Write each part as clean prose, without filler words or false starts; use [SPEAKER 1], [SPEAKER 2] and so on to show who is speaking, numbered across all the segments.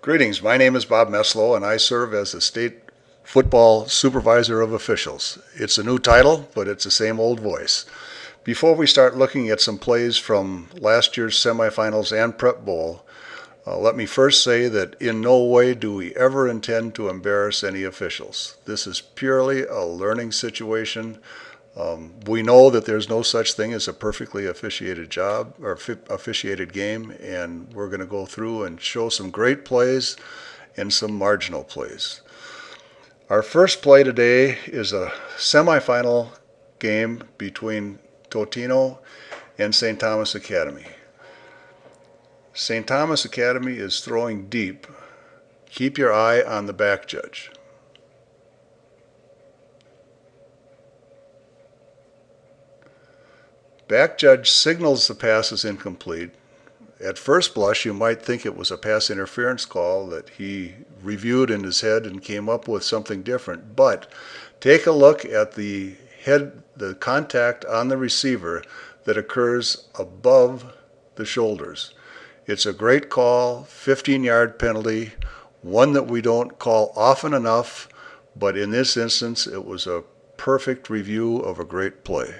[SPEAKER 1] Greetings, my name is Bob Meslow and I serve as the State Football Supervisor of Officials. It's a new title, but it's the same old voice. Before we start looking at some plays from last year's semifinals and Prep Bowl, let me first say that in no way do we ever intend to embarrass any officials. This is purely a learning situation. We know that there's no such thing as a perfectly officiated job or officiated game, and we're going to go through and show some great plays and some marginal plays. Our first play today is a semifinal game between Totino and St. Thomas Academy. St. Thomas Academy is throwing deep. Keep your eye on the back judge. Back judge signals the pass is incomplete. At first blush, you might think it was a pass interference call that he reviewed in his head and came up with something different. But take a look at the contact on the receiver that occurs above the shoulders. It's a great call, 15-yard penalty, one that we don't call often enough, but in this instance, it was a perfect review of a great play.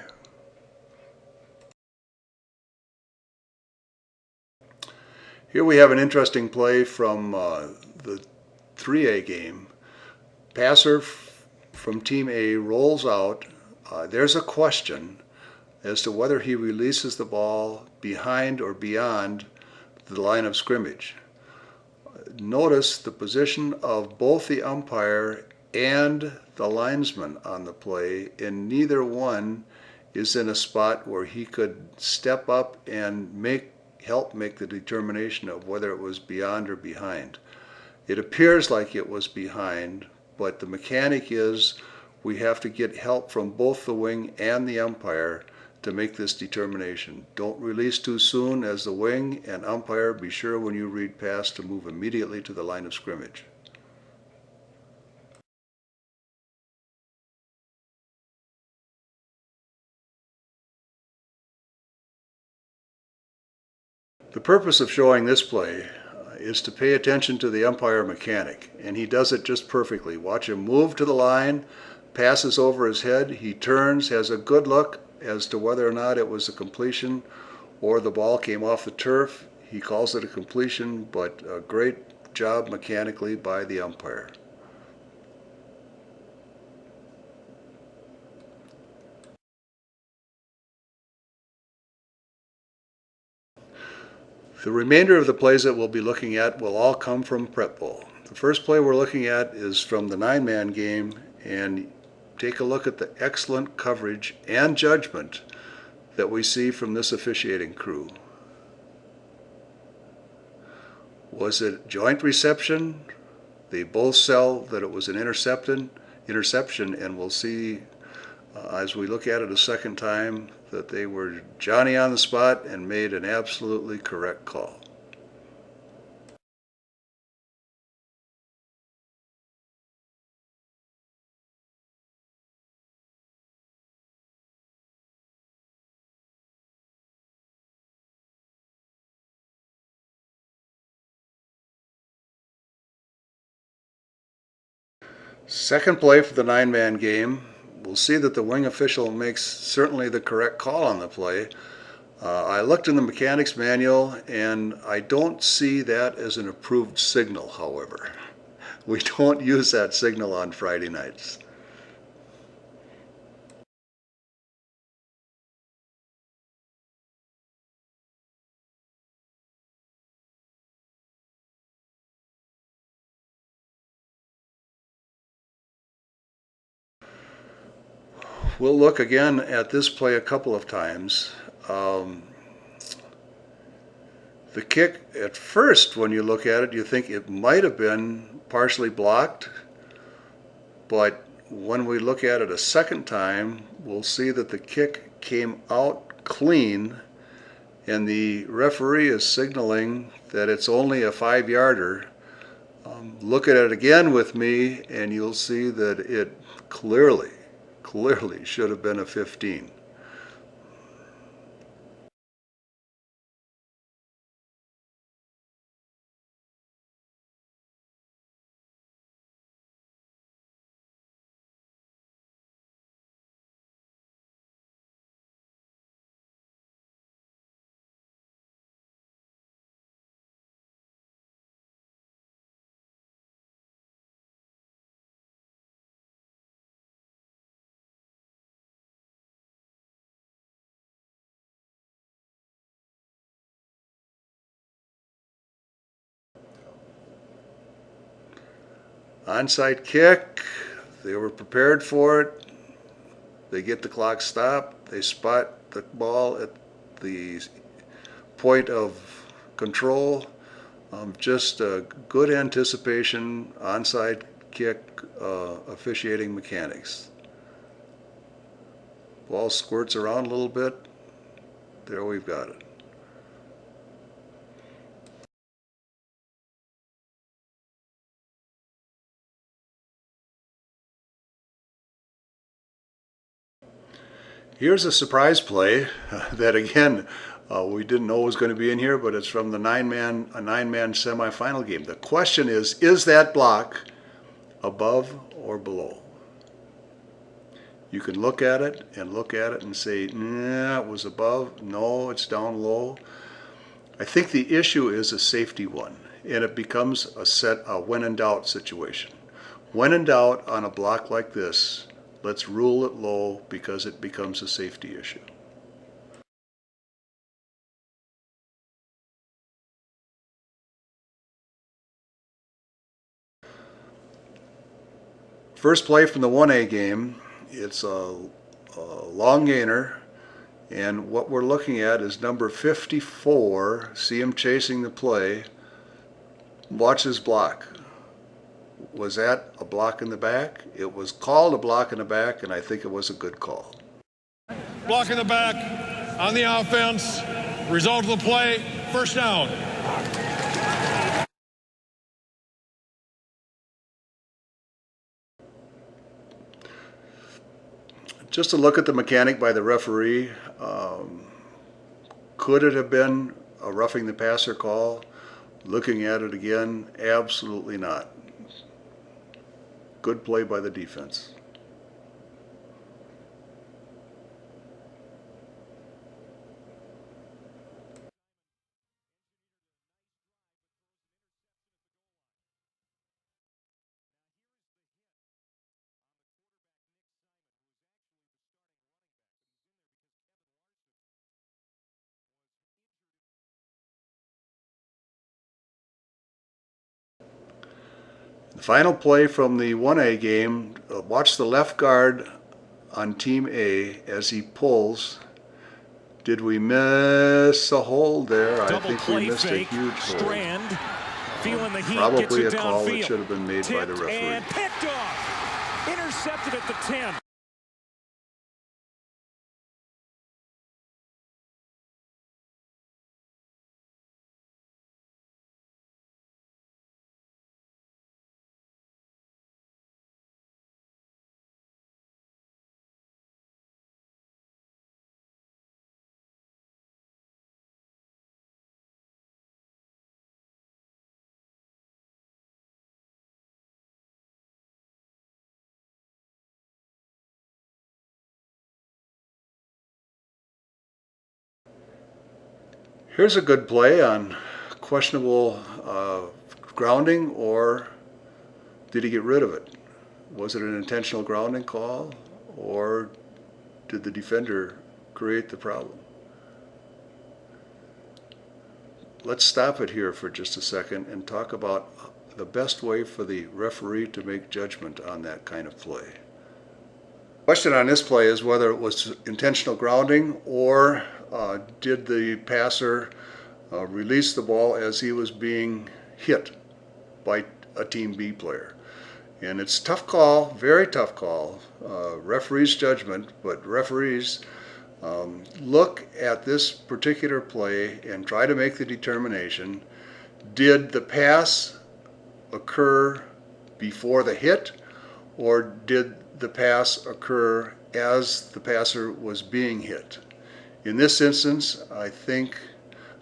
[SPEAKER 1] Here we have an interesting play from the 3A game. Passer from Team A rolls out. There's a question as to whether he releases the ball behind or beyond the line of scrimmage. Notice the position of both the umpire and the linesman on the play, and neither one is in a spot where he could step up and help make the determination of whether it was beyond or behind. It appears like it was behind, but the mechanic is we have to get help from both the wing and the umpire to make this determination. Don't release too soon as the wing and umpire. Be sure when you read pass to move immediately to the line of scrimmage. The purpose of showing this play is to pay attention to the umpire mechanic, and he does it just perfectly. Watch him move to the line, passes over his head, he turns, has a good look as to whether or not it was a completion or the ball came off the turf. He calls it a completion, but a great job mechanically by the umpire. The remainder of the plays that we'll be looking at will all come from Prep Bowl. The first play we're looking at is from the 9-man game, and take a look at the excellent coverage and judgment that we see from this officiating crew. Was it joint reception? They both sell that it was an interception, and we'll see as we look at it a second time that they were Johnny on the spot and made an absolutely correct call. Second play for the 9-man game. We'll see that the wing official makes certainly the correct call on the play. I looked in the mechanics manual and I don't see that as an approved signal, however. We don't use that signal on Friday nights. We'll look again at this play a couple of times. The kick, at first when you look at it, you think it might have been partially blocked, but when we look at it a second time, we'll see that the kick came out clean, and the referee is signaling that it's only a 5-yarder. Look at it again with me, and you'll see that it clearly should have been a 15. Onside kick. They were prepared for it. They get the clock stopped. They spot the ball at the point of control. Just a good anticipation, onside kick, officiating mechanics. Ball squirts around a little bit. There we've got it. Here's a surprise play that again we didn't know was going to be in here, but it's from the nine-man semifinal game. The question is that block above or below? You can look at it and say, nah, it was above. No, it's down low. I think the issue is a safety one, and it becomes a when in doubt situation. When in doubt on a block like this, let's rule it low because it becomes a safety issue. First play from the 1A game, it's a long gainer, and what we're looking at is number 54. See him chasing the play. Watch his block. Was that a block in the back? It was called a block in the back, and I think it was a good call.
[SPEAKER 2] Block in the back on the offense. Result of the play, first down.
[SPEAKER 1] Just a look at the mechanic by the referee. Could it have been a roughing the passer call? Looking at it again, absolutely not. Good play by the defense. The final play from the 1A game, watch the left guard on Team A as he pulls. Did we miss a hold there? I think we missed a huge hold. Probably a call that should have been made by the referee.
[SPEAKER 3] And picked off. Intercepted at the 10.
[SPEAKER 1] Here's a good play on questionable grounding, or did he get rid of it? Was it an intentional grounding call, or did the defender create the problem? Let's stop it here for just a second and talk about the best way for the referee to make judgment on that kind of play. Question on this play is whether it was intentional grounding, or did the passer release the ball as he was being hit by a Team B player. And it's a tough call, very tough call, referee's judgment, but referees look at this particular play and try to make the determination, did the pass occur before the hit, or did the pass occur as the passer was being hit? In this instance, I think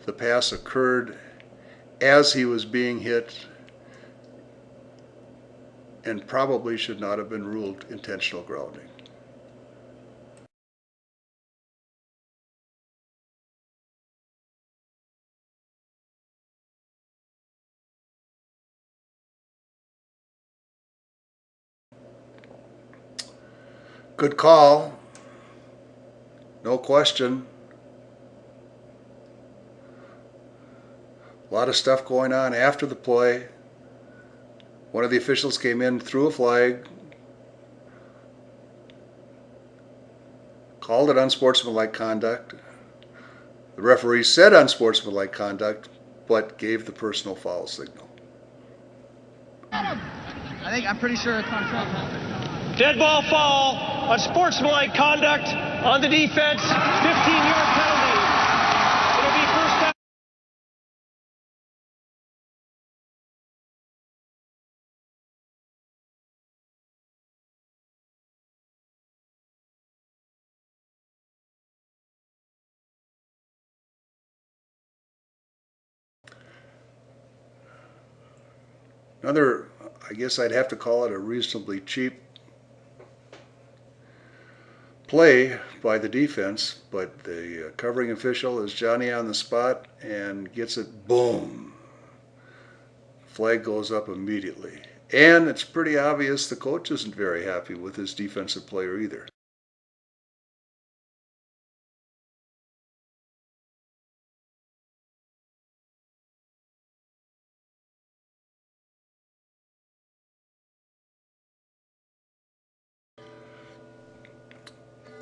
[SPEAKER 1] the pass occurred as he was being hit and probably should not have been ruled intentional grounding. Good call, no question. A lot of stuff going on after the play. One of the officials came in, threw a flag, called it unsportsmanlike conduct. The referee said unsportsmanlike conduct, but gave the personal foul signal.
[SPEAKER 4] I'm pretty sure it's on.
[SPEAKER 5] Dead ball foul, unsportsmanlike conduct on the defense, 15-yard penalty. It'll be first down.
[SPEAKER 1] Another, I guess I'd have to call it a reasonably cheap play by the defense, but the covering official is Johnny on the spot and gets it, boom. Flag goes up immediately. And it's pretty obvious the coach isn't very happy with his defensive player either.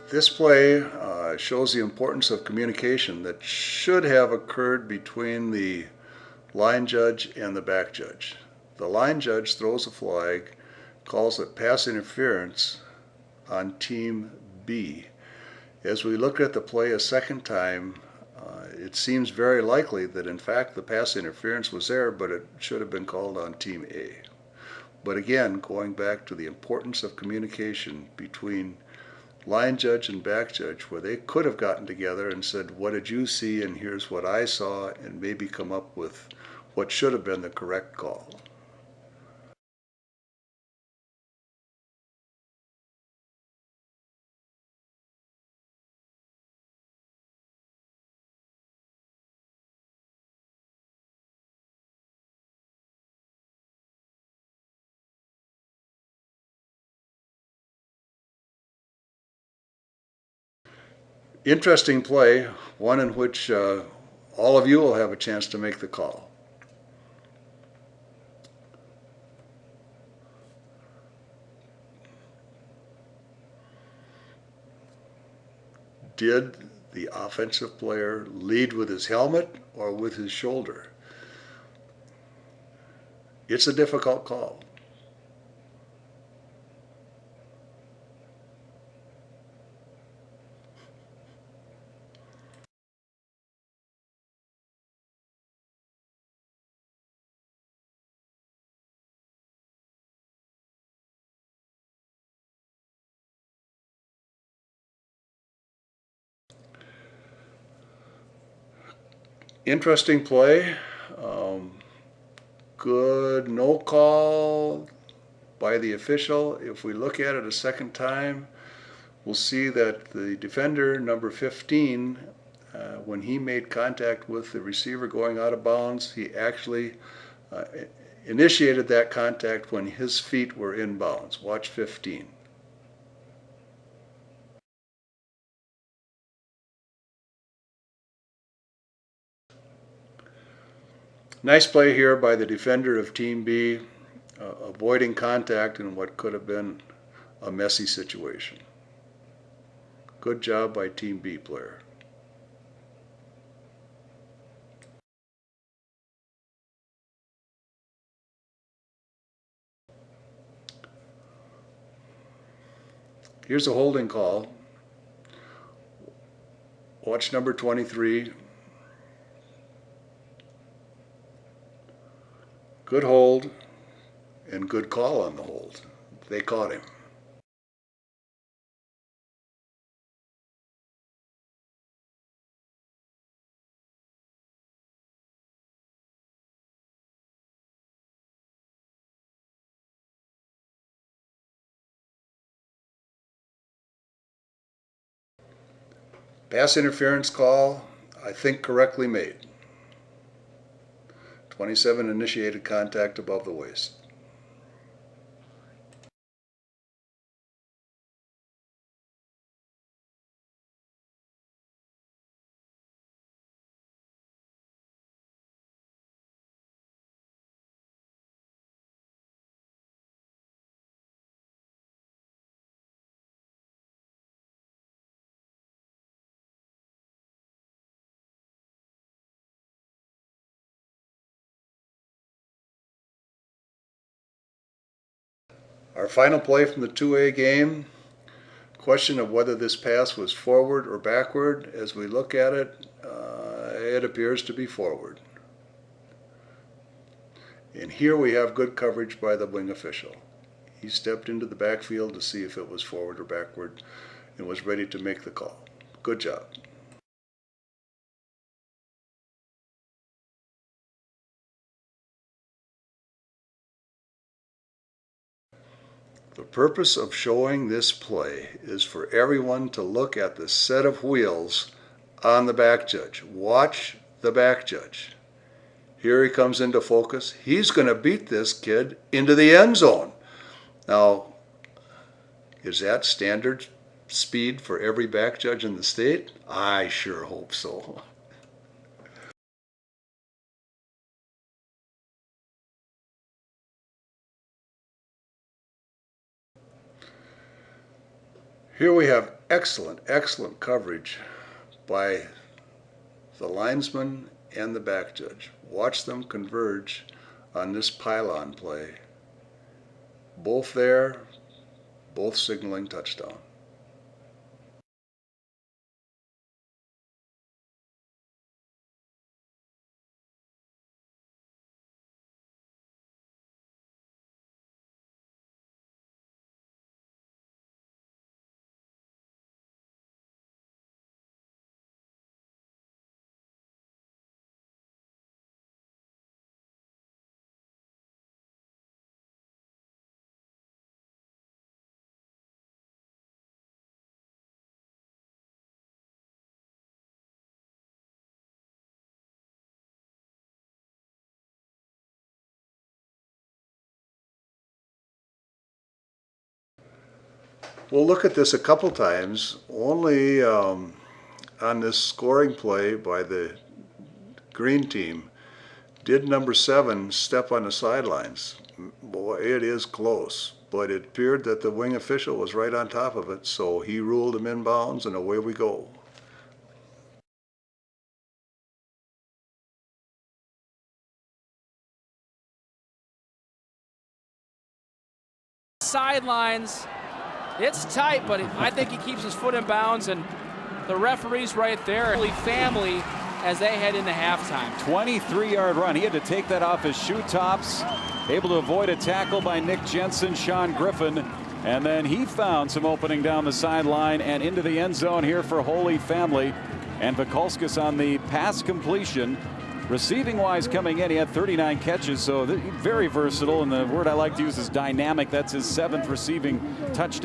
[SPEAKER 1] This play shows the importance of communication that should have occurred between the line judge and the back judge. The line judge throws a flag, calls it pass interference on Team B. As we look at the play a second time, it seems very likely that in fact the pass interference was there, but it should have been called on Team A. But again, going back to the importance of communication between line judge and back judge, where they could have gotten together and said, what did you see and here's what I saw, and maybe come up with what should have been the correct call. Interesting play, one in which all of you will have a chance to make the call. Did the offensive player lead with his helmet or with his shoulder? It's a difficult call. Interesting play. Good no call by the official. If we look at it a second time, we'll see that the defender, number 15, when he made contact with the receiver going out of bounds, he actually initiated that contact when his feet were in bounds. Watch 15. Nice play here by the defender of Team B, avoiding contact in what could have been a messy situation. Good job by Team B player. Here's a holding call. Watch number 23. Good hold and good call on the hold. They caught him. Pass interference call, I think correctly made. 27 initiated contact above the waist. Our final play from the 2A game, question of whether this pass was forward or backward. As we look at it, it appears to be forward. And here we have good coverage by the wing official. He stepped into the backfield to see if it was forward or backward and was ready to make the call. Good job. The purpose of showing this play is for everyone to look at the set of wheels on the back judge. Watch the back judge. Here he comes into focus. He's going to beat this kid into the end zone. Now, is that standard speed for every back judge in the state? I sure hope so. Here we have excellent coverage by the linesman and the back judge. Watch them converge on this pylon play. Both there, both signaling touchdown. We'll look at this a couple times, only on this scoring play by the green team. Did number 7 step on the sidelines? Boy, it is close, but it appeared that the wing official was right on top of it, so he ruled him inbounds, and away we go.
[SPEAKER 6] Sidelines. It's tight, but I think he keeps his foot in bounds, and the referee's right there. Family as they head into halftime.
[SPEAKER 7] 23-yard run. He had to take that off his shoe tops. Able to avoid a tackle by Nick Jensen, Sean Griffin, and then he found some opening down the sideline and into the end zone here for Holy Family. And Vikalskis on the pass completion. Receiving-wise coming in, he had 39 catches, so very versatile, and the word I like to use is dynamic. That's his 7th receiving touchdown.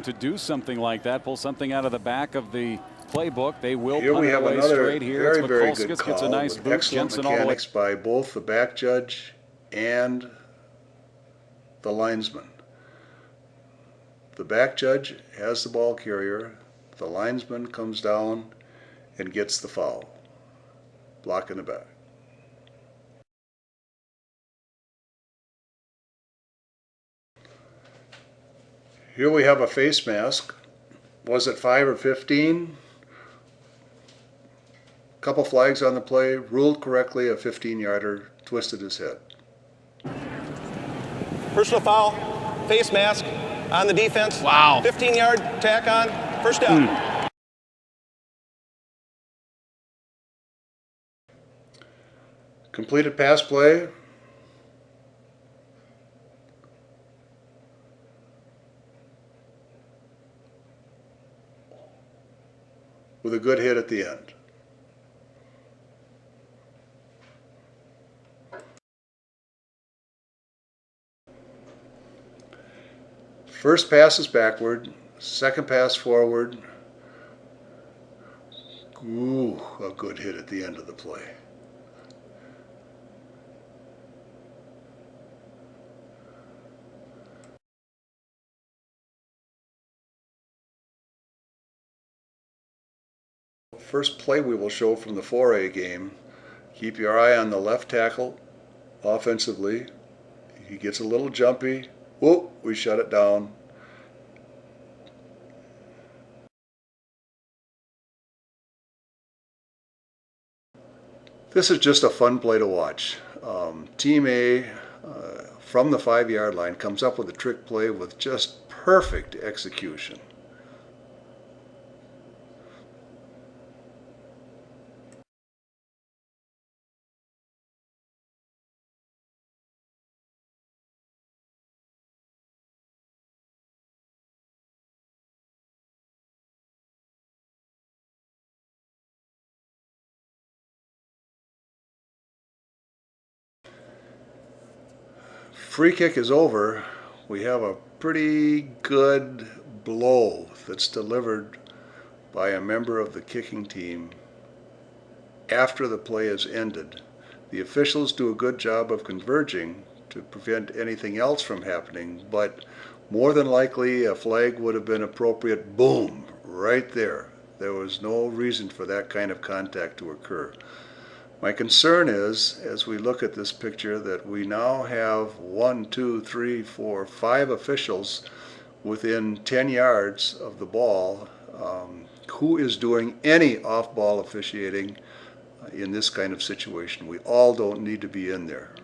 [SPEAKER 7] To do something like that, pull something out of the back of the playbook. They will
[SPEAKER 1] here
[SPEAKER 7] punt
[SPEAKER 1] we
[SPEAKER 7] it
[SPEAKER 1] have
[SPEAKER 7] away
[SPEAKER 1] another
[SPEAKER 7] straight here.
[SPEAKER 1] very good call.
[SPEAKER 7] Gets a nice
[SPEAKER 1] with
[SPEAKER 7] boot.
[SPEAKER 1] Excellent
[SPEAKER 7] Jensen all the way.
[SPEAKER 1] mechanics by both the back judge and the linesman. The back judge has the ball carrier. The linesman comes down and gets the foul, blocking the back. Here we have a face mask. Was it 5 or 15? Couple flags on the play, ruled correctly, a 15-yarder, twisted his head.
[SPEAKER 5] Personal foul, face mask on the defense.
[SPEAKER 6] Wow.
[SPEAKER 5] 15-yard tack on, first down.
[SPEAKER 1] Completed pass play. With a good hit at the end. First pass is backward, second pass forward. Ooh, a good hit at the end of the play. First play we will show from the 4A game. Keep your eye on the left tackle offensively. He gets a little jumpy. Whoop, we shut it down. This is just a fun play to watch. Team A from the 5-yard line comes up with a trick play with just perfect execution. Free kick is over. We have a pretty good blow that's delivered by a member of the kicking team after the play is ended. The officials do a good job of converging to prevent anything else from happening, but more than likely a flag would have been appropriate. Boom, right there. There was no reason for that kind of contact to occur. My concern is, as we look at this picture, that we now have 5 officials within 10 yards of the ball. Who is doing any off-ball officiating in this kind of situation? We all don't need to be in there.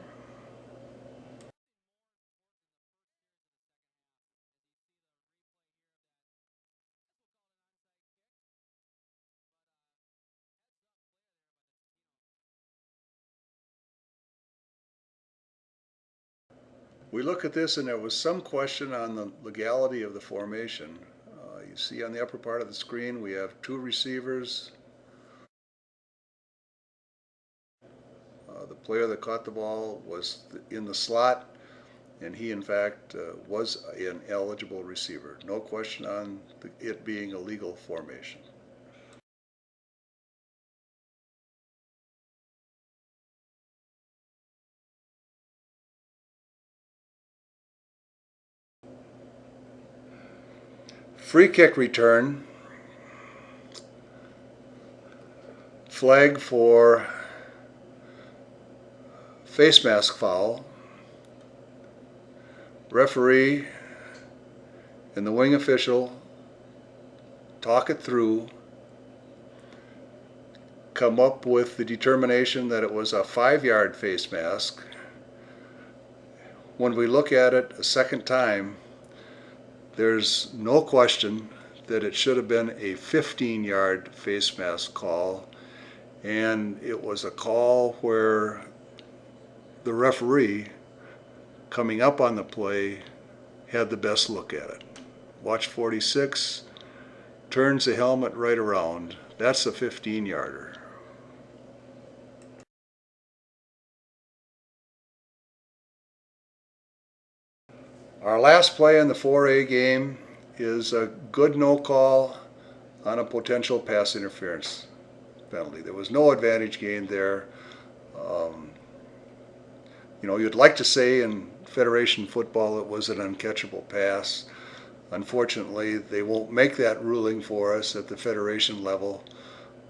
[SPEAKER 1] We look at this and there was some question on the legality of the formation. You see on the upper part of the screen we have 2 receivers. The player that caught the ball was in the slot, and he in fact was an eligible receiver. No question on it being a legal formation. Free kick return. Flag for face mask foul. Referee and the wing official talk it through, come up with the determination that it was a 5-yard face mask. When we look at it a second time, there's no question that it should have been a 15-yard face mask call, and it was a call where the referee coming up on the play had the best look at it. Watch 46, turns the helmet right around. That's a 15-yarder. Our last play in the 4A game is a good no call on a potential pass interference penalty. There was no advantage gained there. You'd like to say in Federation football it was an uncatchable pass. Unfortunately, they won't make that ruling for us at the Federation level,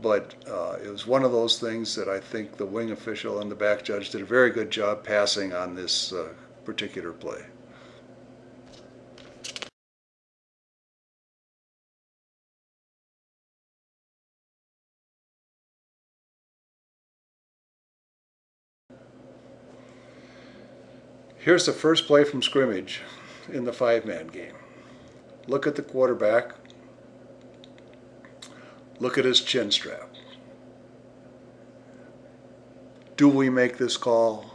[SPEAKER 1] but it was one of those things that I think the wing official and the back judge did a very good job passing on this particular play. Here's the first play from scrimmage in the 5-man game. Look at the quarterback. Look at his chin strap. Do we make this call,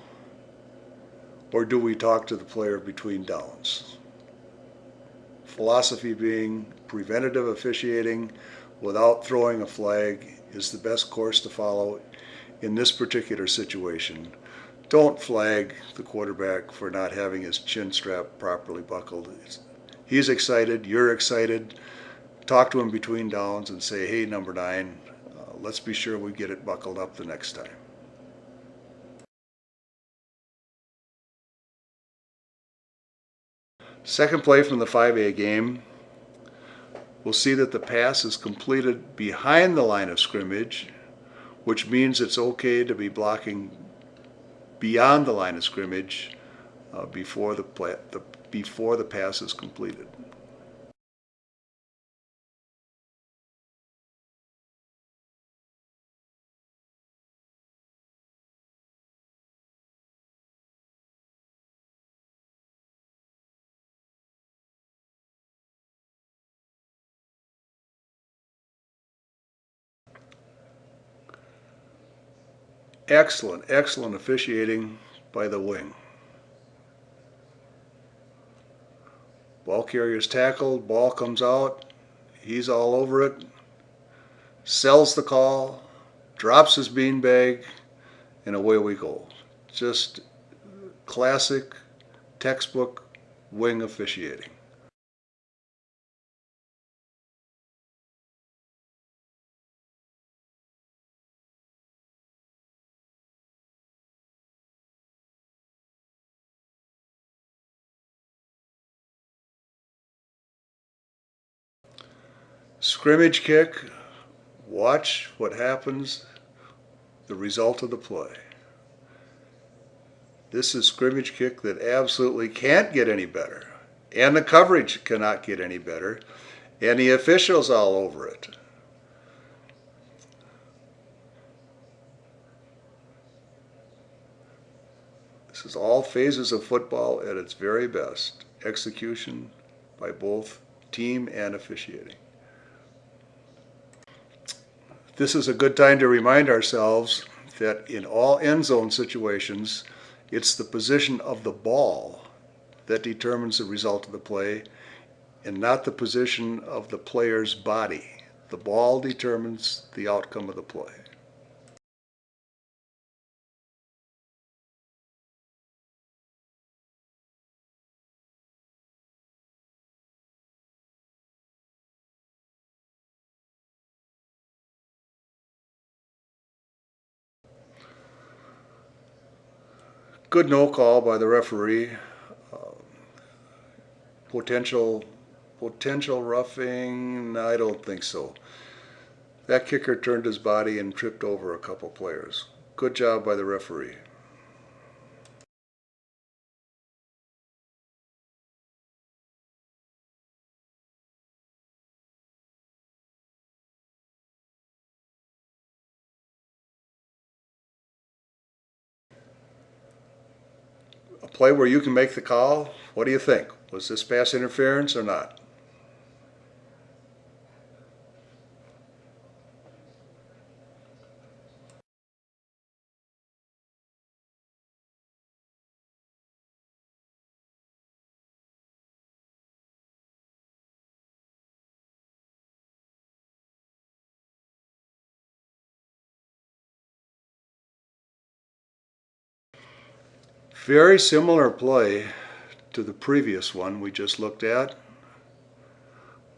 [SPEAKER 1] or do we talk to the player between downs? Philosophy being preventative officiating without throwing a flag is the best course to follow in this particular situation. Don't flag the quarterback for not having his chin strap properly buckled. He's excited, you're excited. Talk to him between downs and say, hey, number 9, let's be sure we get it buckled up the next time. Second play from the 5A game, we'll see that the pass is completed behind the line of scrimmage, which means it's okay to be blocking beyond the line of scrimmage before the pass is completed. Excellent, excellent officiating by the wing. Ball carrier's tackled, ball comes out, he's all over it, sells the call, drops his beanbag, and away we go. Just classic, textbook wing officiating. Scrimmage kick, watch what happens, the result of the play. This is scrimmage kick that absolutely can't get any better, and the coverage cannot get any better, and the officials all over it. This is all phases of football at its very best. Execution by both team and officiating. This is a good time to remind ourselves that in all end zone situations, it's the position of the ball that determines the result of the play and not the position of the player's body. The ball determines the outcome of the play. Good no call by the referee. Potential roughing? I don't think so. That kicker turned his body and tripped over a couple players. Good job by the referee. A play where you can make the call. What do you think? Was this pass interference or not? Very similar play to the previous one we just looked at.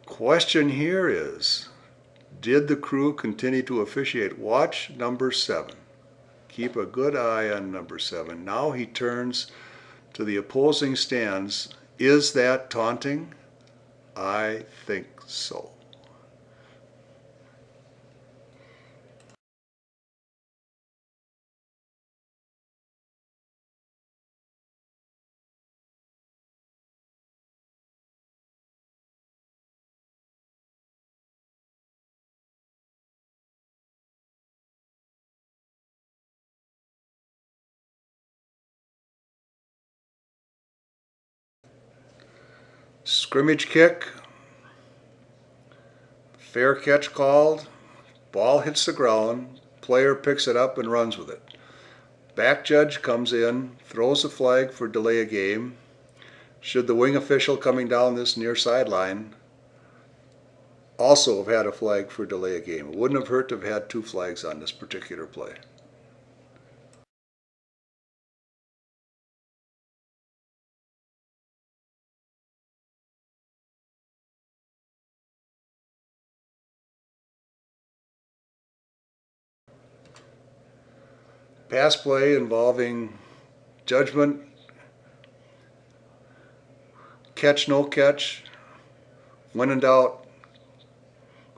[SPEAKER 1] Question here is, did the crew continue to officiate? Watch number 7. Keep a good eye on number 7. Now he turns to the opposing stands. Is that taunting? I think so. Scrimmage kick, fair catch called, ball hits the ground, player picks it up and runs with it. Back judge comes in, throws a flag for delay of game. Should the wing official coming down this near sideline also have had a flag for delay of game? It wouldn't have hurt to have had 2 flags on this particular play. Pass play involving judgment, catch, no catch. When in doubt,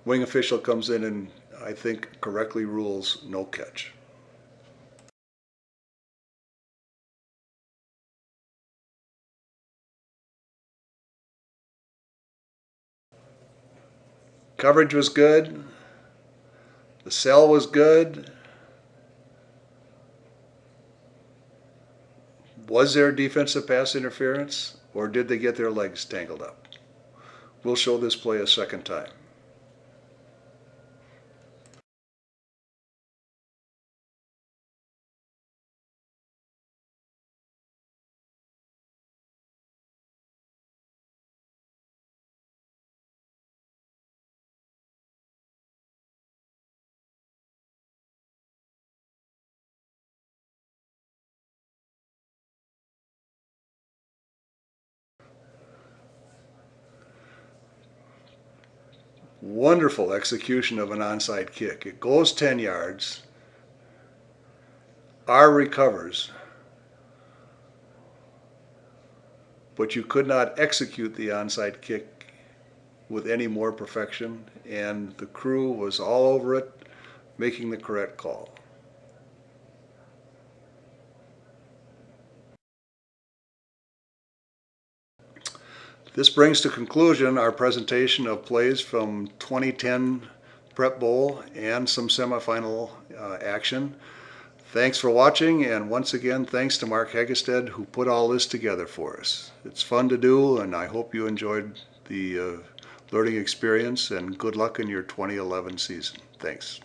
[SPEAKER 1] wing official comes in and I think correctly rules no catch. Coverage was good. The sell was good. Was there defensive pass interference, or did they get their legs tangled up? We'll show this play a second time. Wonderful execution of an onside kick. It goes 10 yards. R recovers. But you could not execute the onside kick with any more perfection, and the crew was all over it, making the correct call. This brings to conclusion our presentation of plays from 2010 Prep Bowl and some semifinal action. Thanks for watching, and once again, thanks to Mark Hegestead who put all this together for us. It's fun to do, and I hope you enjoyed the learning experience, and good luck in your 2011 season. Thanks.